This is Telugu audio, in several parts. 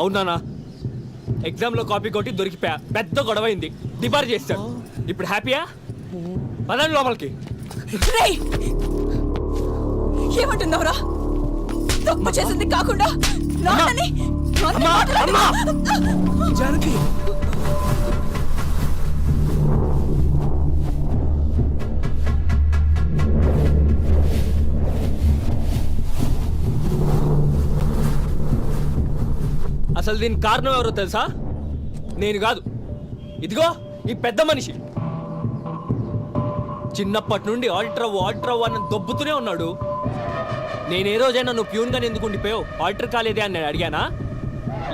అవునానా? ఎగ్జామ్లో కాపీ కొట్టి దొరికిపోయా, పెద్ద గొడవైంది, డిబార్ చేస్తాడు. ఇప్పుడు హ్యాపీయా? పదండి లోపలికి. ఏమంటున్నావురా? తప్పు చేసింది కాకుండా నాన్నని జానకి, అసలు దీని కారణం ఎవరో తెలుసా? నేను కాదు, ఇదిగో ఈ పెద్ద మనిషి. చిన్నప్పటి నుండి ఆల్ట్రావ్ అని దొబ్బుతూనే ఉన్నాడు. నేనే రోజైనా నువ్వు ప్యూన్గానే ఎందుకు ఉండిపోయావు, ఆల్టర్ కాలేదే అని నేను అడిగానా?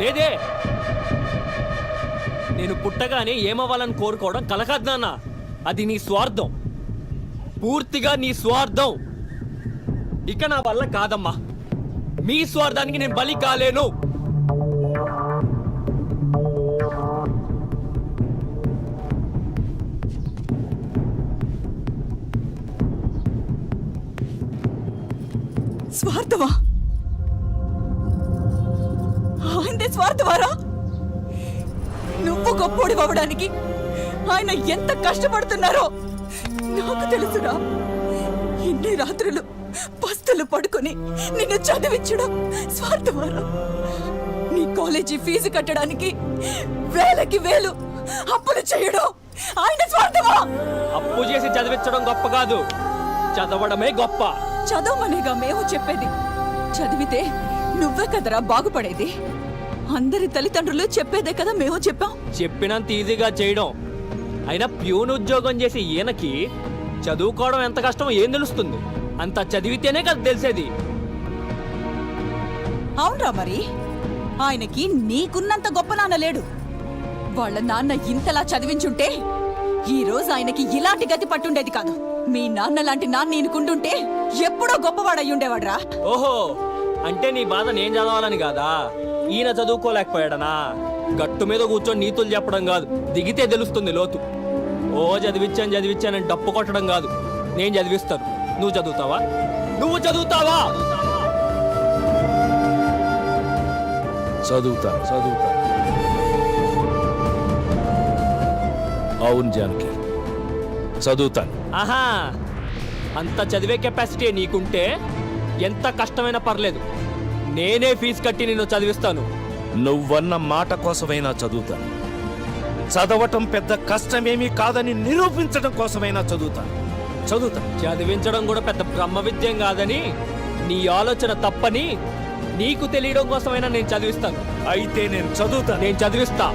లేదే. నేను పుట్టగానే ఏమవ్వాలని కోరుకోవడం కలకాదు నాన్న, అది నీ స్వార్థం, పూర్తిగా నీ స్వార్థం. ఇక నా వల్ల కాదమ్మా, మీ స్వార్థానికి నేను బలి కాలేను. స్వార్థమా? ఆయనదే స్వార్థమారా? నువ్వు గొప్పోడి అవ్వడానికి ఆయన ఎంత కష్టపడుతున్నారో నాకు తెలుసురా. ఇన్ని రాత్రులు పస్తులు పడుకొని నిన్ను చదివించడం స్వార్థమారా? నీ కాలేజీ ఫీజు కట్టడానికి వేలకి వేలు అప్పులు చేయడం ఆయన స్వార్థమా? అప్పు చేసి చదివించడం గొప్ప కాదు, చదవడమే గొప్ప. చదవమనేగా మేము చెప్పేది. చదివితే నువ్వే కదరా బాగుపడేది. అందరి తల్లిదండ్రులు చెప్పేదే కదా మేము చెప్పాం. చెప్పినంత ఈజీగా చేయడం. అయినా ప్యూన్ ఉద్యోగం చేసి ఈయనకి చదువుకోవడం ఎంత కష్టమో ఏం తెలుస్తుంది? అంత చదివితేనే కదా తెలిసేది. అవునరా, మరి ఆయనకి నీకున్నంత గొప్ప నాన్న లేడు. వాళ్ళ నాన్న ఇంతలా చదివించుంటే ఈ రోజు ఆయనకి ఇలాంటి గతి పట్టుండేది కాదు. మీ నాన్న లాంటి నాన్న ఈయనకుండుంటే ఎప్పుడో గొప్పవాడయ్యుండేవాడ్రా. ఓహో, అంటే నీ బాధ నేను చదవాలని కాదా? ఈయన చదువుకోలేకపోయాడనా? గట్టు మీద కూర్చొని నీతులు చెప్పడం కాదు, దిగితే తెలుస్తుంది లోతు. ఓ చదివించానని డప్పు కొట్టడం కాదు. నేను చదివిస్తాను, నువ్వు చదువుతావా? నువ్వు చదువుతావా? చదువుతాను. అవును జానకి, చదువుతాను. ఆహా, అంత చదివే కెపాసిటీ నీకుంటే ఎంత కష్టమైనా పర్లేదు, నేనే ఫీజు కట్టి నిన్ను చదివిస్తాను. నువ్వన్న మాట కోసమైనా చదువుతాను. చదవటం పెద్ద కష్టమేమీ కాదని నిరూపించడం కోసమైనా చదువుతాను. చదివించడం కూడా పెద్ద బ్రహ్మ విద్యం కాదని, నీ ఆలోచన తప్పని నీకు తెలియడం కోసమైనా నేను చదివిస్తాను. అయితే నేను చదువుతాను. నేను చదివిస్తా.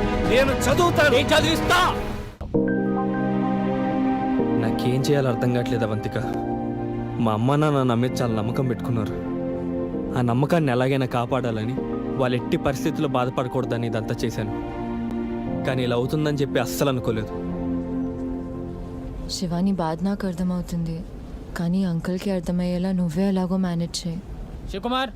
నాకేం చేయాలో అర్థం కావట్లేదు అవంతిక. మా అమ్మ నాన్న నా మీద చాలా నమ్మకం పెట్టుకున్నారు. ఆ నమ్మకాన్ని ఎలాగైనా కాపాడాలని, వాళ్ళు ఎట్టి పరిస్థితుల్లో బాధపడకూడదని ఇదంతా చేశాను. కానీ ఇలా అవుతుందని చెప్పి అస్సలు అనుకోలేదు. శివాని బాధ నాకు అర్థమవుతుంది, కానీ అంకుల్కి అర్థమయ్యేలా నువ్వే ఎలాగో మేనేజ్ చేయి. శివకుమార్,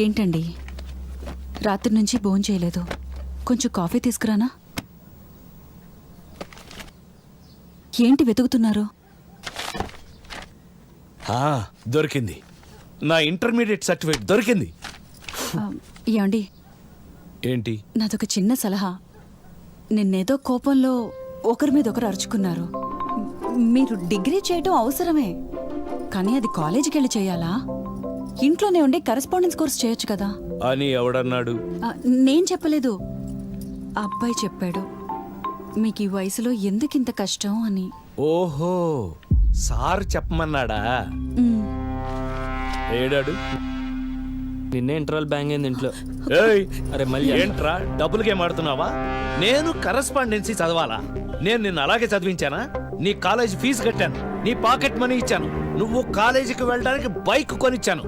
ఏంటండి, రాత్రి నుంచి భోంచేయలేదు, కొంచెం కాఫీ తీసుకురానా? ఏంటి వెతుకుతున్నారు? దొరికింది, నా ఇంటర్మీడియట్ సర్టిఫికేట్ దొరికింది. ఏమండి, ఏంటి? నాదొక చిన్న సలహా. నిన్నేదో కోపంలో ఒకరి మీద ఒకరు అరుచుకున్నారు. మీరు డిగ్రీ చేయటం అవసరమే, కానీ అది కాలేజీకి వెళ్ళి చేయాలా? ఇంట్లోనే ఉండి కరెస్పాండెన్స్ కోర్స్ చేయొచ్చు కదా అని ఎవడన్నాడు? నేను చెప్పలేదు, అబ్బాయి చెప్పాడు. మీకు ఈ వయసులో ఎందుకింత కష్టం అని. ఓహో, సార్ చెప్పమన్నాడా? ఏడాడు? నిన్నే ఇంటర్వెల్ బ్యాంగ్ అయింది ఇంట్లో. ఏయ్ అరే మళ్ళీ ఏంట్రా డబ్బులు గేమ్ ఆడుతున్నావా? నేను కరస్పాండెన్సీ చదవాలా? నేను నిన్ను అలాగే చదివించానా? నీ కాలేజ్ ఫీజు కట్టాను, నీ పాకెట్ మనీ ఇచ్చాను, నువ్వు కాలేజీకి వెళ్ళడానికి బైక్ కొనిచ్చాను.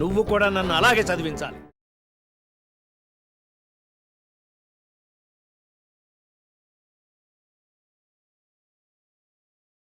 నువ్వు కూడా నన్ను అలాగే చదివించాలి.